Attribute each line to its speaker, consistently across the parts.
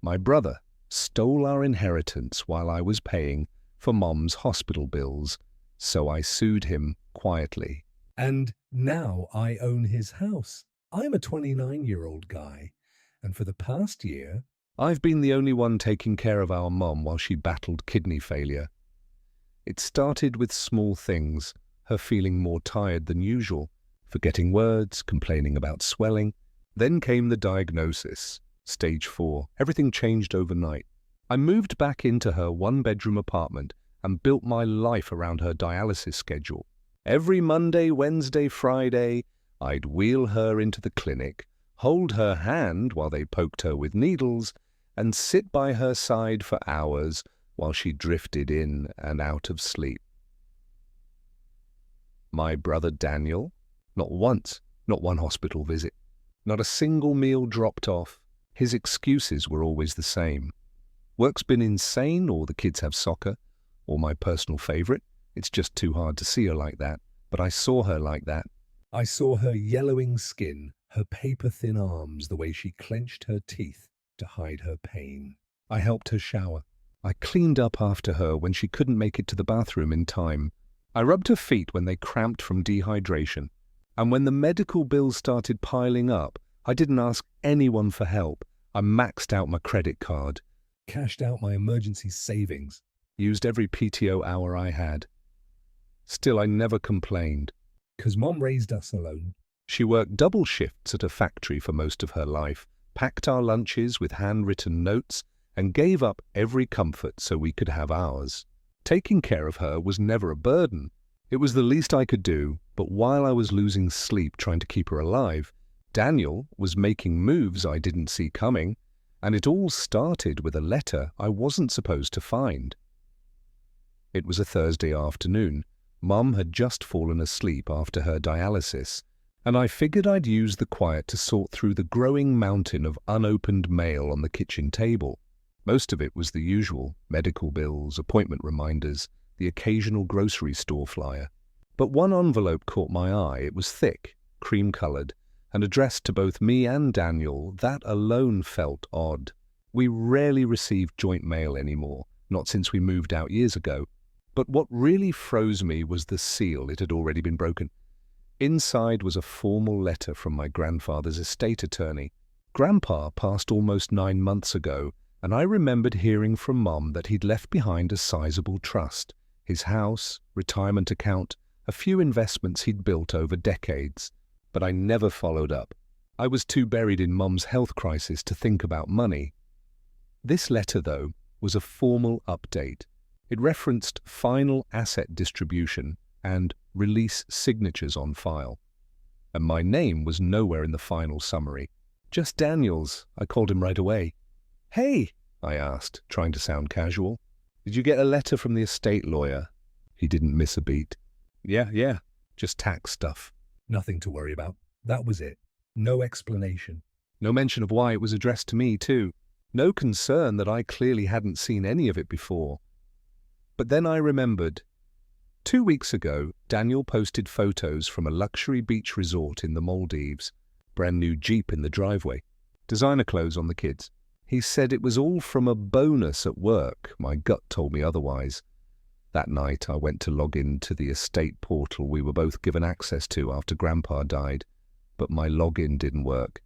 Speaker 1: My brother stole our inheritance while I was paying for Mom's hospital bills, so I sued him quietly.
Speaker 2: And now I own his house. I'm a 29-year-old guy, and for the past year,
Speaker 1: I've been the only one taking care of our mom while she battled kidney failure. It started with small things, her feeling more tired than usual, forgetting words, complaining about swelling. Then came the diagnosis, stage 4. Everything changed overnight. I moved back into her one-bedroom apartment and built my life around her dialysis schedule. Every Monday, Wednesday, Friday, I'd wheel her into the clinic, hold her hand while they poked her with needles, and sit by her side for hours while she drifted in and out of sleep. My brother Daniel, not once, not one hospital visit, not a single meal dropped off. His excuses were always the same. Work's been insane, or the kids have soccer, or my personal favorite, it's just too hard to see her like that. But I saw her like that.
Speaker 2: I saw her yellowing skin, her paper-thin arms, the way she clenched her teeth to hide her pain.
Speaker 1: I helped her shower. I cleaned up after her when she couldn't make it to the bathroom in time. I rubbed her feet when they cramped from dehydration. And when the medical bills started piling up, I didn't ask anyone for help. I maxed out my credit card,
Speaker 2: Cashed out my emergency savings.
Speaker 1: used every PTO hour I had. Still, I never complained.
Speaker 2: 'Cause Mom raised us alone.
Speaker 1: She worked double shifts at a factory for most of her life, packed our lunches with handwritten notes, and gave up every comfort so we could have ours. Taking care of her was never a burden. It was the least I could do, but while I was losing sleep trying to keep her alive, Daniel was making moves I didn't see coming, and it all started with a letter I wasn't supposed to find. It was a Thursday afternoon. Mum had just fallen asleep after her dialysis, and I figured I'd use the quiet to sort through the growing mountain of unopened mail on the kitchen table. Most of it was the usual: medical bills, appointment reminders, the occasional grocery store flyer. But one envelope caught my eye. It was thick, cream-colored, and addressed to both me and Daniel. That alone felt odd. We rarely received joint mail anymore, not since we moved out years ago. But what really froze me was the seal. It had already been broken. Inside was a formal letter from my grandfather's estate attorney. Grandpa passed almost 9 months ago, and I remembered hearing from Mum that he'd left behind a sizable trust, his house, retirement account, a few investments he'd built over decades. But I never followed up. I was too buried in Mum's health crisis to think about money. This letter, though, was a formal update. It referenced final asset distribution and release signatures on file. And my name was nowhere in the final summary. Just Daniel's. I called him right away. "Hey," I asked, trying to sound casual, "did you get a letter from the estate lawyer?" He didn't miss a beat. Yeah, just tax stuff.
Speaker 2: Nothing to worry about. That was it. No explanation.
Speaker 1: No mention of why it was addressed to me, too. No concern that I clearly hadn't seen any of it before. But then I remembered. 2 weeks ago, Daniel posted photos from a luxury beach resort in the Maldives. Brand new Jeep in the driveway. Designer clothes on the kids. He said it was all from a bonus at work. My gut told me otherwise. That night, I went to log in to the estate portal we were both given access to after Grandpa died, but my login didn't work.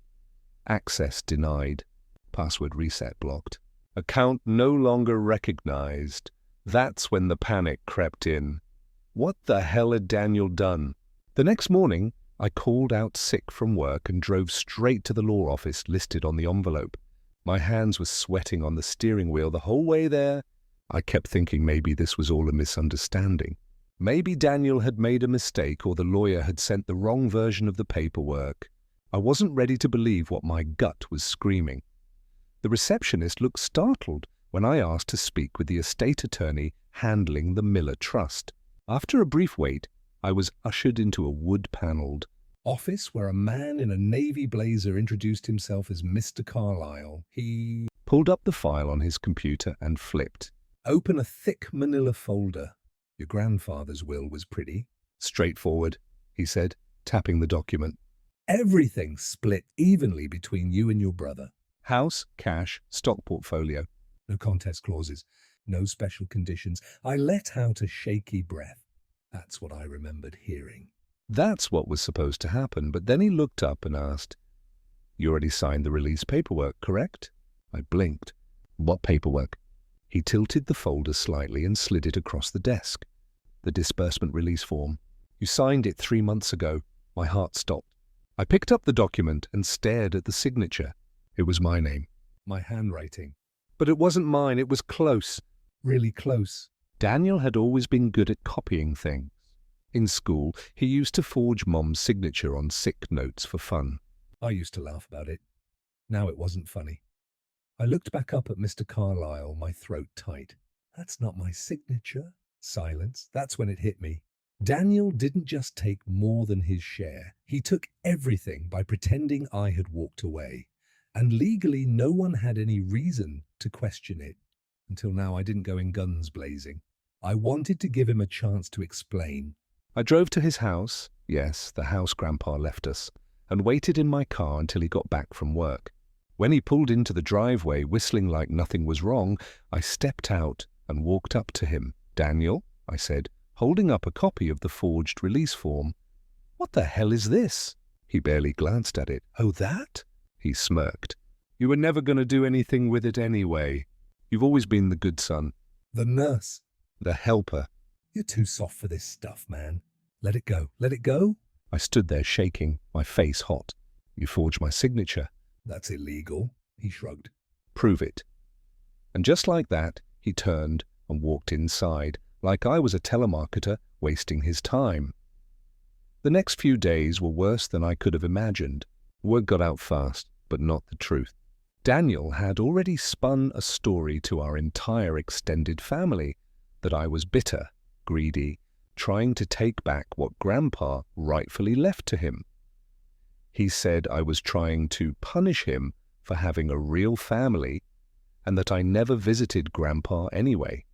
Speaker 1: Access denied. Password reset blocked. Account no longer recognized. That's when the panic crept in. What the hell had Daniel done? The next morning, I called out sick from work and drove straight to the law office listed on the envelope. My hands were sweating on the steering wheel the whole way there. I kept thinking maybe this was all a misunderstanding. Maybe Daniel had made a mistake, or the lawyer had sent the wrong version of the paperwork. I wasn't ready to believe what my gut was screaming. The receptionist looked startled when I asked to speak with the estate attorney handling the Miller Trust. After a brief wait, I was ushered into a wood-paneled
Speaker 2: office where a man in a navy blazer introduced himself as Mr. Carlyle. He
Speaker 1: pulled up the file on his computer and flipped.
Speaker 2: Open a thick manila folder. Your grandfather's will was pretty
Speaker 1: straightforward, he said, tapping the document.
Speaker 2: Everything split evenly between you and your brother.
Speaker 1: House, cash, stock portfolio.
Speaker 2: No contest clauses, no special conditions. I let out a shaky breath. That's what I remembered hearing.
Speaker 1: That's what was supposed to happen, but then he looked up and asked, "You already signed the release paperwork, correct?" I blinked. "What paperwork?" He tilted the folder slightly and slid it across the desk. "The disbursement release form. You signed it 3 months ago." My heart stopped. I picked up the document and stared at the signature. It was my name.
Speaker 2: My handwriting.
Speaker 1: But it wasn't mine, it was close.
Speaker 2: Really close.
Speaker 1: Daniel had always been good at copying things. In school, he used to forge Mom's signature on sick notes for fun.
Speaker 2: I used to laugh about it. Now it wasn't funny. I looked back up at Mr. Carlyle, my throat tight. That's not my signature. Silence. That's when it hit me. Daniel didn't just take more than his share. He took everything by pretending I had walked away. And legally, no one had any reason to question it. Until now, I didn't go in guns blazing. I wanted to give him a chance to explain.
Speaker 1: I drove to his house, yes, the house Grandpa left us, and waited in my car until he got back from work. When he pulled into the driveway, whistling like nothing was wrong, I stepped out and walked up to him. "Daniel," I said, holding up a copy of the forged release form. "What the hell is this?" He barely glanced at it. "Oh, that?" He smirked. "You were never going to do anything with it anyway. You've always been the good son."
Speaker 2: The nurse.
Speaker 1: The helper.
Speaker 2: You're too soft for this stuff, man. Let it go. Let it go.
Speaker 1: I stood there shaking, my face hot. "You forged my signature."
Speaker 2: That's illegal. He shrugged.
Speaker 1: "Prove it." And just like that, he turned and walked inside, like I was a telemarketer wasting his time. The next few days were worse than I could have imagined. Word got out fast, but not the truth. Daniel had already spun a story to our entire extended family that I was bitter, greedy, trying to take back what Grandpa rightfully left to him. He said I was trying to punish him for having a real family and that I never visited Grandpa anyway.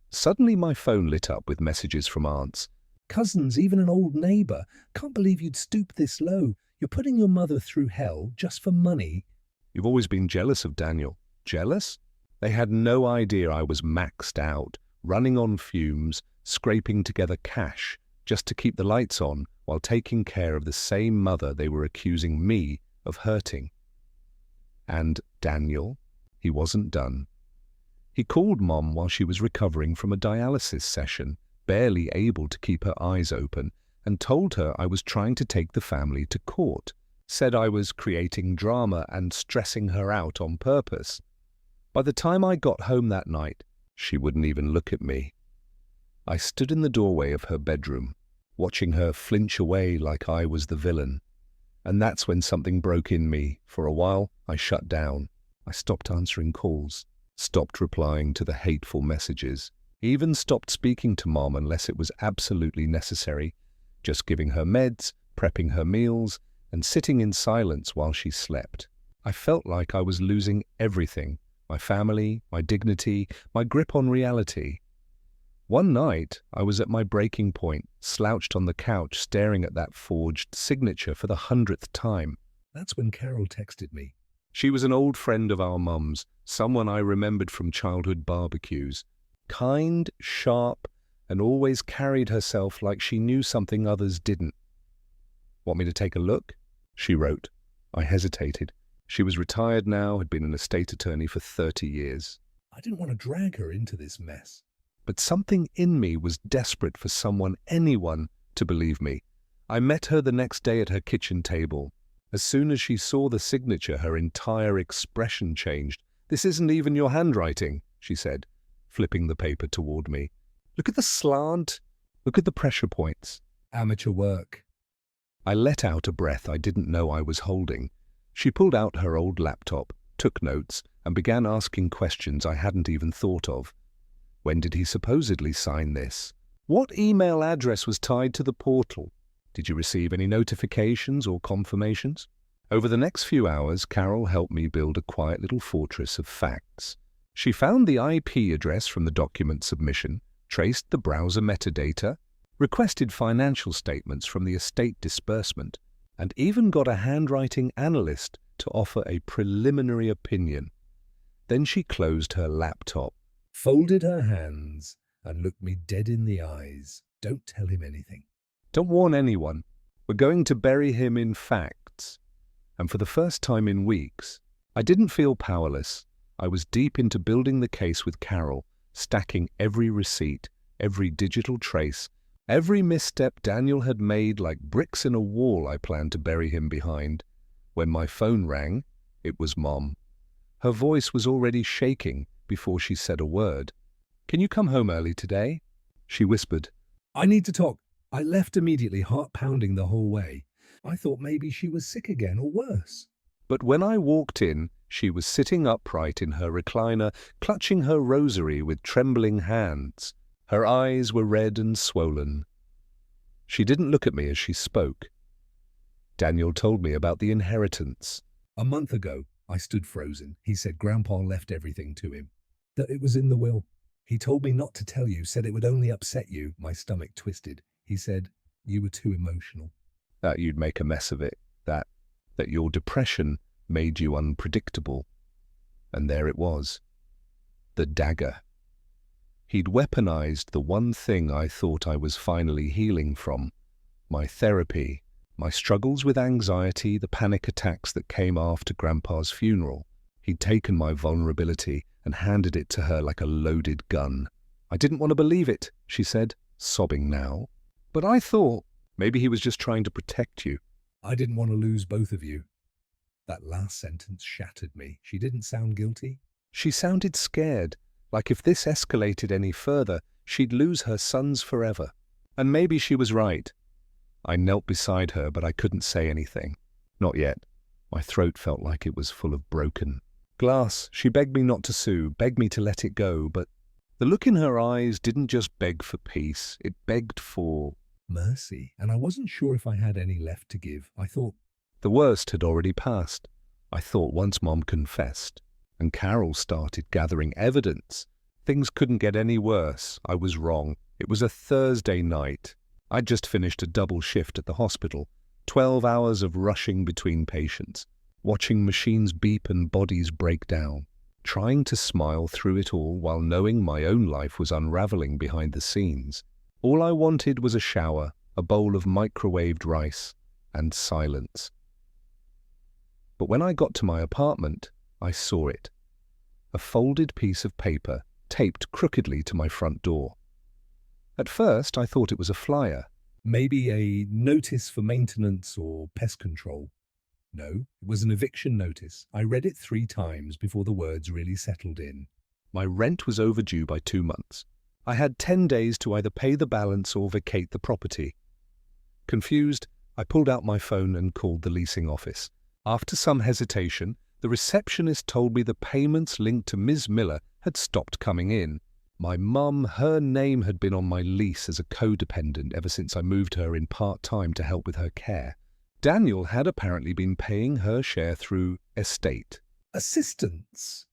Speaker 1: Suddenly my phone lit up with messages from aunts.
Speaker 2: Cousins, even an old neighbor. Can't believe you'd stoop this low. You're putting your mother through hell just for money.
Speaker 1: "You've always been jealous of Daniel." Jealous? They had no idea I was maxed out, running on fumes, scraping together cash just to keep the lights on while taking care of the same mother they were accusing me of hurting. And Daniel, he wasn't done. He called Mom while she was recovering from a dialysis session, barely able to keep her eyes open, and told her I was trying to take the family to court, said I was creating drama and stressing her out on purpose. By the time I got home that night, she wouldn't even look at me. I stood in the doorway of her bedroom, watching her flinch away like I was the villain. And that's when something broke in me. For a while, I shut down. I stopped answering calls, stopped replying to the hateful messages, even stopped speaking to Mom unless it was absolutely necessary, just giving her meds, prepping her meals, and sitting in silence while she slept. I felt like I was losing everything, my family, my dignity, my grip on reality. One night, I was at my breaking point, slouched on the couch, staring at that forged signature for the 100th time.
Speaker 2: That's when Carol texted me.
Speaker 1: She was an old friend of our mum's, someone I remembered from childhood barbecues. Kind, sharp, and always carried herself like she knew something others didn't. "Want me to take a look?" she wrote. I hesitated. She was retired now, had been an estate attorney for 30 years.
Speaker 2: I didn't want to drag her into this mess.
Speaker 1: But something in me was desperate for someone, anyone, to believe me. I met her the next day at her kitchen table. As soon as she saw the signature, her entire expression changed. "This isn't even your handwriting," she said, flipping the paper toward me. "Look at the slant. Look at the pressure points."
Speaker 2: Amateur work.
Speaker 1: I let out a breath I didn't know I was holding. She pulled out her old laptop, took notes, and began asking questions I hadn't even thought of. When did he supposedly sign this? What email address was tied to the portal? Did you receive any notifications or confirmations? Over the next few hours, Carol helped me build a quiet little fortress of facts. She found the IP address from the document submission, traced the browser metadata, requested financial statements from the estate disbursement, and even got a handwriting analyst to offer a preliminary opinion. Then she closed her laptop.
Speaker 2: Folded her hands, and looked me dead in the eyes. Don't tell him anything.
Speaker 1: Don't warn anyone. We're going to bury him in facts. And for the first time in weeks, I didn't feel powerless. I was deep into building the case with Carol, stacking every receipt, every digital trace, every misstep Daniel had made like bricks in a wall I planned to bury him behind. When my phone rang, it was Mom. Her voice was already shaking before she said a word. "Can you come home early today?" She whispered.
Speaker 2: I need to talk. I left immediately, heart pounding the whole way. I thought maybe she was sick again or worse.
Speaker 1: But when I walked in, she was sitting upright in her recliner, clutching her rosary with trembling hands. Her eyes were red and swollen. She didn't look at me as she spoke. Daniel told me about the inheritance.
Speaker 2: A month ago, I stood frozen. He said Grandpa left everything to him, that it was in the will. He told me not to tell you, said it would only upset you. My stomach twisted. He said you were too emotional.
Speaker 1: That you'd make a mess of it, that your depression made you unpredictable. And there it was. The dagger. He'd weaponized the one thing I thought I was finally healing from. My therapy, my struggles with anxiety, the panic attacks that came after Grandpa's funeral. He'd taken my vulnerability and handed it to her like a loaded gun. "I didn't want to believe it," she said, sobbing now. "But I thought maybe he was just trying to protect you."
Speaker 2: I didn't want to lose both of you. That last sentence shattered me. She didn't sound guilty.
Speaker 1: She sounded scared, like if this escalated any further, she'd lose her sons forever. And maybe she was right. I knelt beside her, but I couldn't say anything. Not yet. My throat felt like it was full of broken glass. She begged me not to sue, begged me to let it go, but the look in her eyes didn't just beg for peace, it begged for
Speaker 2: mercy. And I wasn't sure if I had any left to give. I thought
Speaker 1: the worst had already passed. I thought once Mom confessed and Carol started gathering evidence, things couldn't get any worse. I was wrong. It was a Thursday night. I'd just finished a double shift at the hospital, 12 hours of rushing between patients, watching machines beep and bodies break down, trying to smile through it all while knowing my own life was unraveling behind the scenes. All I wanted was a shower, a bowl of microwaved rice, and silence. But when I got to my apartment, I saw it. A folded piece of paper taped crookedly to my front door. At first, I thought it was a flyer.
Speaker 2: Maybe a notice for maintenance or pest control. No, it was an eviction notice. I read it 3 times before the words really settled in.
Speaker 1: My rent was overdue by 2 months. I had 10 days to either pay the balance or vacate the property. Confused, I pulled out my phone and called the leasing office. After some hesitation, the receptionist told me the payments linked to Ms. Miller had stopped coming in. My mum, her name had been on my lease as a codependent ever since I moved her in part-time to help with her care. Daniel had apparently been paying her share through estate.
Speaker 2: Assistance.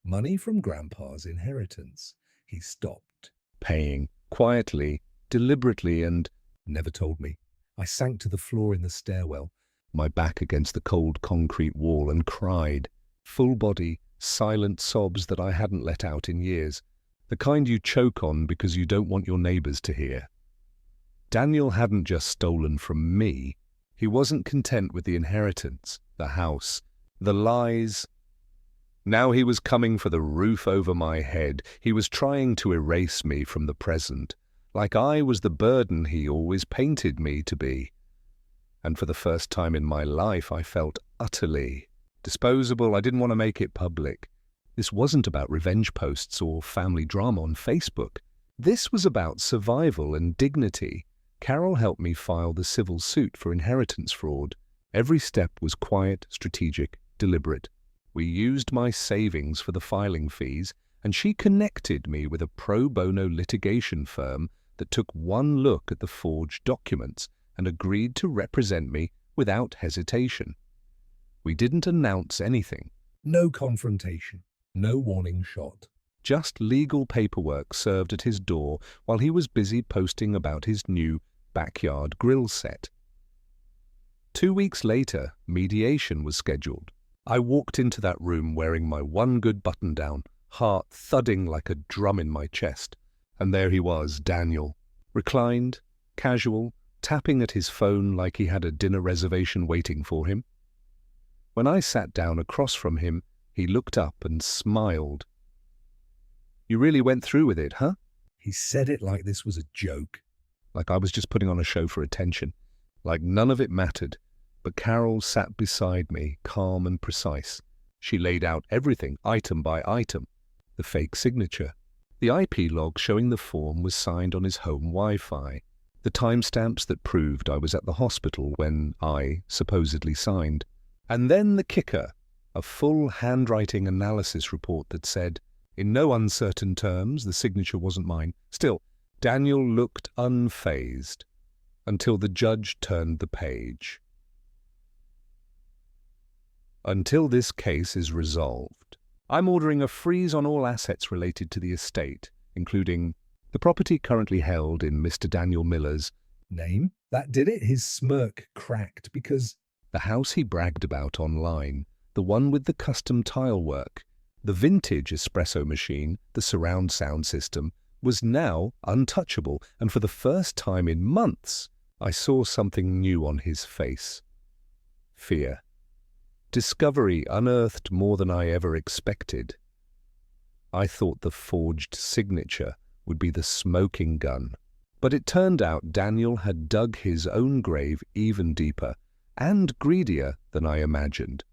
Speaker 2: Money from Grandpa's inheritance. He stopped
Speaker 1: Paying, quietly, deliberately, and
Speaker 2: never told me. I sank to the floor in the stairwell,
Speaker 1: my back against the cold concrete wall, and cried. Full body, silent sobs that I hadn't let out in years. The kind you choke on because you don't want your neighbors to hear. Daniel hadn't just stolen from me. He wasn't content with the inheritance, the house, the lies. Now he was coming for the roof over my head. He was trying to erase me from the present, like I was the burden he always painted me to be. And for the first time in my life, I felt utterly disposable. I didn't want to make it public. This wasn't about revenge posts or family drama on Facebook. This was about survival and dignity. Carol helped me file the civil suit for inheritance fraud. Every step was quiet, strategic, deliberate. We used my savings for the filing fees, and she connected me with a pro bono litigation firm that took one look at the forged documents and agreed to represent me without hesitation. We didn't announce anything.
Speaker 2: No confrontation. No warning shot.
Speaker 1: Just legal paperwork served at his door while he was busy posting about his new backyard grill set. 2 weeks later, mediation was scheduled. I walked into that room wearing my one good button down, heart thudding like a drum in my chest. And there he was, Daniel, reclined, casual, tapping at his phone like he had a dinner reservation waiting for him. When I sat down across from him, he looked up and smiled. "You really went through with it, huh?"
Speaker 2: He said it like this was a joke.
Speaker 1: Like I was just putting on a show for attention. Like none of it mattered. But Carol sat beside me, calm and precise. She laid out everything, item by item. The fake signature. The IP log showing the form was signed on his home Wi-Fi. The timestamps that proved I was at the hospital when I supposedly signed. And then the kicker, a full handwriting analysis report that said, in no uncertain terms, the signature wasn't mine. Still, Daniel looked unfazed until the judge turned the page. "Until this case is resolved, I'm ordering a freeze on all assets related to the estate, including the property currently held in Mr. Daniel Miller's
Speaker 2: Name? That did it? His smirk cracked because
Speaker 1: the house he bragged about online, the one with the custom tile work, the vintage espresso machine, the surround sound system, was now untouchable, and for the first time in months, I saw something new on his face. Fear. Discovery unearthed more than I ever expected. I thought the forged signature would be the smoking gun, but it turned out Daniel had dug his own grave even deeper and greedier than I imagined.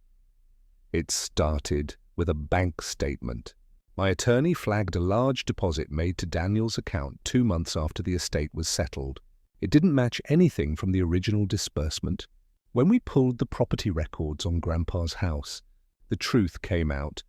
Speaker 1: It started with a bank statement. My attorney flagged a large deposit made to Daniel's account 2 months after the estate was settled. It didn't match anything from the original disbursement. When we pulled the property records on Grandpa's house, the truth came out.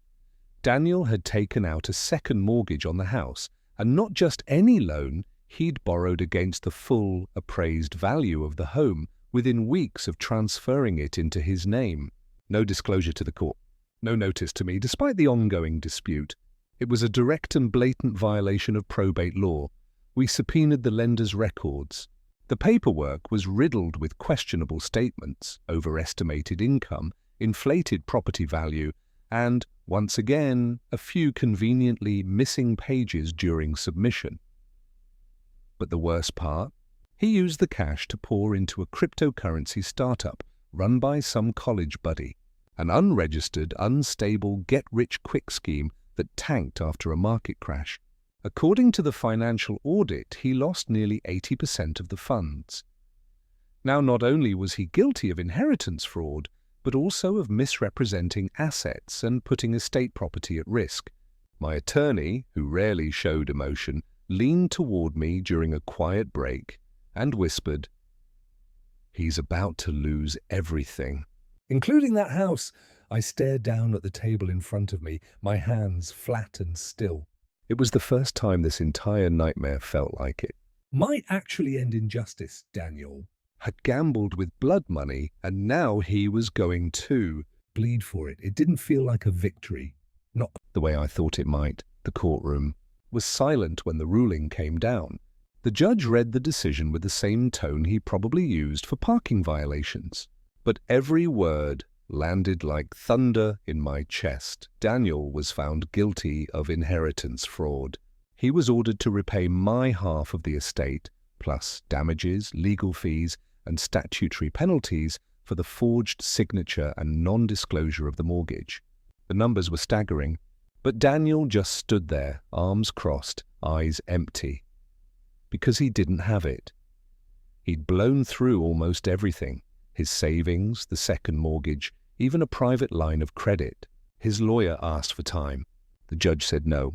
Speaker 1: Daniel had taken out a second mortgage on the house, and not just any loan, he'd borrowed against the full appraised value of the home within weeks of transferring it into his name. No disclosure to the court. No notice to me, despite the ongoing dispute. It was a direct and blatant violation of probate law. We subpoenaed the lender's records. The paperwork was riddled with questionable statements, overestimated income, inflated property value, and, once again, a few conveniently missing pages during submission. But the worst part? He used the cash to pour into a cryptocurrency startup run by some college buddy, an unregistered, unstable, get-rich-quick scheme that tanked after a market crash. According to the financial audit, he lost nearly 80% of the funds. Now, not only was he guilty of inheritance fraud, but also of misrepresenting assets and putting estate property at risk. My attorney, who rarely showed emotion, leaned toward me during a quiet break and whispered, "He's about to lose everything."
Speaker 2: including that house. I stared down at the table in front of me, my hands flat and still.
Speaker 1: It was the first time this entire nightmare felt like it.
Speaker 2: Might actually end in justice, Daniel.
Speaker 1: Had gambled with blood money, and now he was going to
Speaker 2: bleed for it. It didn't feel like a victory. Not
Speaker 1: the way I thought it might. The courtroom was silent when the ruling came down. The judge read the decision with the same tone he probably used for parking violations. But every word landed like thunder in my chest. Daniel was found guilty of inheritance fraud. He was ordered to repay my half of the estate, plus damages, legal fees, and statutory penalties for the forged signature and non-disclosure of the mortgage. The numbers were staggering, but Daniel just stood there, arms crossed, eyes empty. Because he didn't have it. He'd blown through almost everything. His savings, the second mortgage, even a private line of credit. His lawyer asked for time. The judge said no.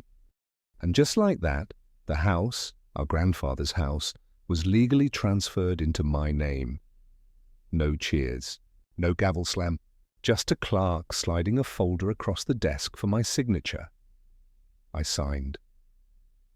Speaker 1: And just like that, the house, our grandfather's house, was legally transferred into my name. No cheers, no gavel slam, just a clerk sliding a folder across the desk for my signature. I signed.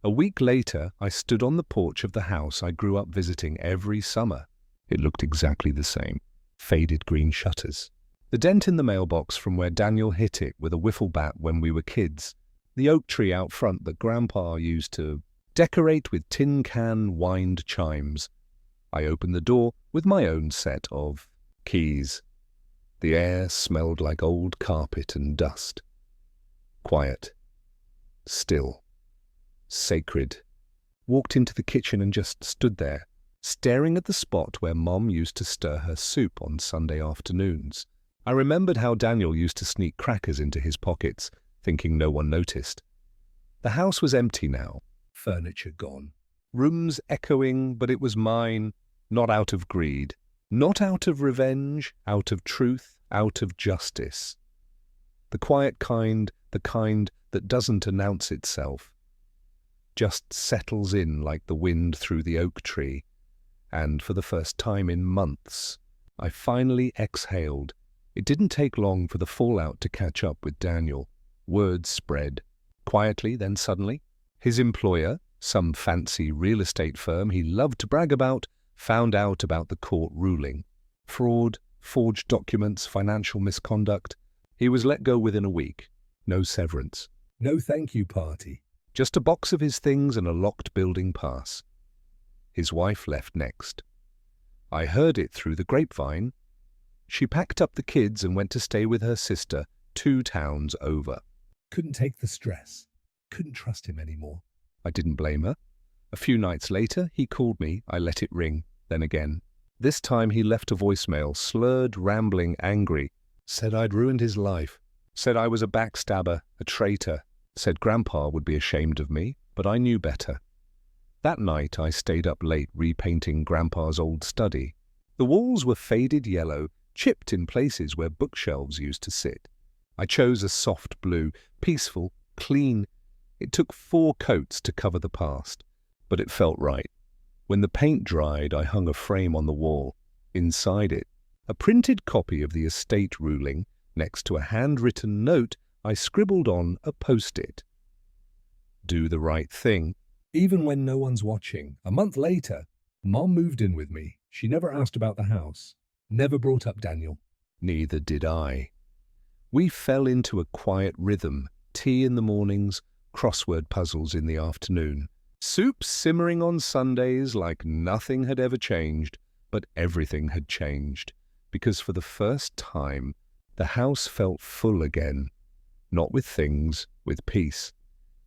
Speaker 1: A week later, I stood on the porch of the house I grew up visiting every summer. It looked exactly the same. Faded green shutters. The dent in the mailbox from where Daniel hit it with a wiffle bat when we were kids. The oak tree out front that Grandpa used to decorate with tin can wind chimes. I opened the door with my own set of keys. The air smelled like old carpet and dust. Quiet. Still. Sacred. Walked into the kitchen and just stood there, staring at the spot where Mom used to stir her soup on Sunday afternoons. I remembered how Daniel used to sneak crackers into his pockets, thinking no one noticed. The house was empty now.
Speaker 2: Furniture gone.
Speaker 1: Rooms echoing, but it was mine, not out of greed, not out of revenge, out of truth, out of justice. The quiet kind, the kind that doesn't announce itself, just settles in like the wind through the oak tree, and for the first time in months, I finally exhaled. It didn't take long for the fallout to catch up with Daniel. Words spread. Quietly, then suddenly, his employer, some fancy real estate firm he loved to brag about, found out about the court ruling. Fraud, forged documents, financial misconduct. He was let go within a week. No severance.
Speaker 2: No thank you party.
Speaker 1: Just a box of his things and a locked building pass. His wife left next. I heard it through the grapevine. She packed up the kids and went to stay with her sister 2 towns over.
Speaker 2: Couldn't take the stress. Couldn't trust him anymore.
Speaker 1: I didn't blame her. A few nights later, he called me. I let it ring. Then again. This time he left a voicemail, slurred, rambling, angry. Said I'd ruined his life. Said I was a backstabber, a traitor. Said Grandpa would be ashamed of me, but I knew better. That night I stayed up late repainting Grandpa's old study. The walls were faded yellow, chipped in places where bookshelves used to sit. I chose a soft blue, peaceful, clean. It took 4 coats to cover the past, but it felt right. When the paint dried, I hung a frame on the wall. Inside it, a printed copy of the estate ruling. Next to a handwritten note, I scribbled on a post-it. Do the right thing.
Speaker 2: Even when no one's watching. A month later, Mom moved in with me. She never asked about the house. Never brought up Daniel.
Speaker 1: Neither did I. We fell into a quiet rhythm. Tea in the mornings, crossword puzzles in the afternoon. Soup simmering on Sundays like nothing had ever changed, but everything had changed. Because for the first time, the house felt full again. Not with things, with peace.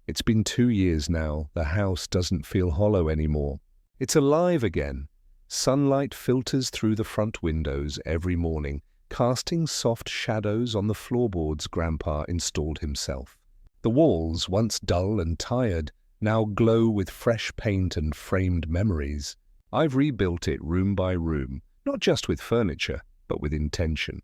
Speaker 1: It's been 2 years now. The house doesn't feel hollow anymore. It's alive again. Sunlight filters through the front windows every morning, casting soft shadows on the floorboards Grandpa installed himself. The walls, once dull and tired, now glow with fresh paint and framed memories. I've rebuilt it room by room, not just with furniture, but with intention.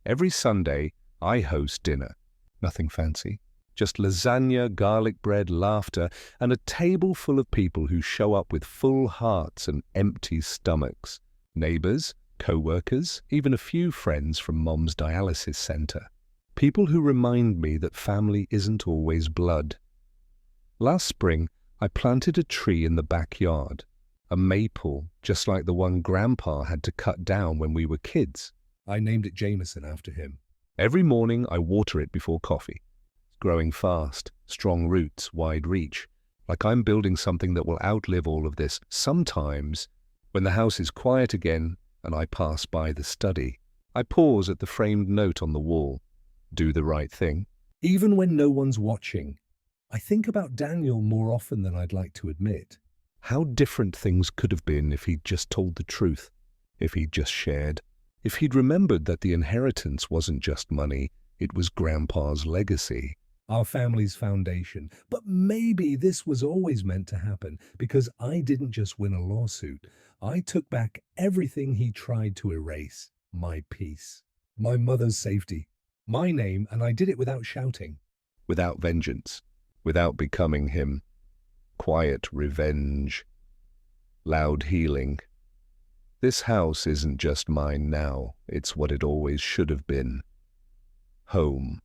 Speaker 1: Every Sunday, I host dinner. Nothing fancy. Just lasagna, garlic bread, laughter, and a table full of people who show up with full hearts and empty stomachs. Neighbors, co-workers, even a few friends from Mom's dialysis center. People who remind me that family isn't always blood. Last spring, I planted a tree in the backyard. A maple, just like the one Grandpa had to cut down when we were kids.
Speaker 2: I named it Jameson after him.
Speaker 1: Every morning, I water it before coffee. Growing fast, strong roots, wide reach, like I'm building something that will outlive all of this. Sometimes, when the house is quiet again and I pass by the study, I pause at the framed note on the wall. Do the right thing.
Speaker 2: Even when no one's watching, I think about Daniel more often than I'd like to admit.
Speaker 1: How different things could have been if he'd just told the truth, if he'd just shared, if he'd remembered that the inheritance wasn't just money, it was Grandpa's legacy.
Speaker 2: Our family's foundation. But maybe this was always meant to happen because I didn't just win a lawsuit. I took back everything he tried to erase. My peace, my mother's safety, my name, and I did it without shouting.
Speaker 1: Without vengeance, without becoming him. Quiet revenge, loud healing. This house isn't just mine now, it's what it always should have been. Home.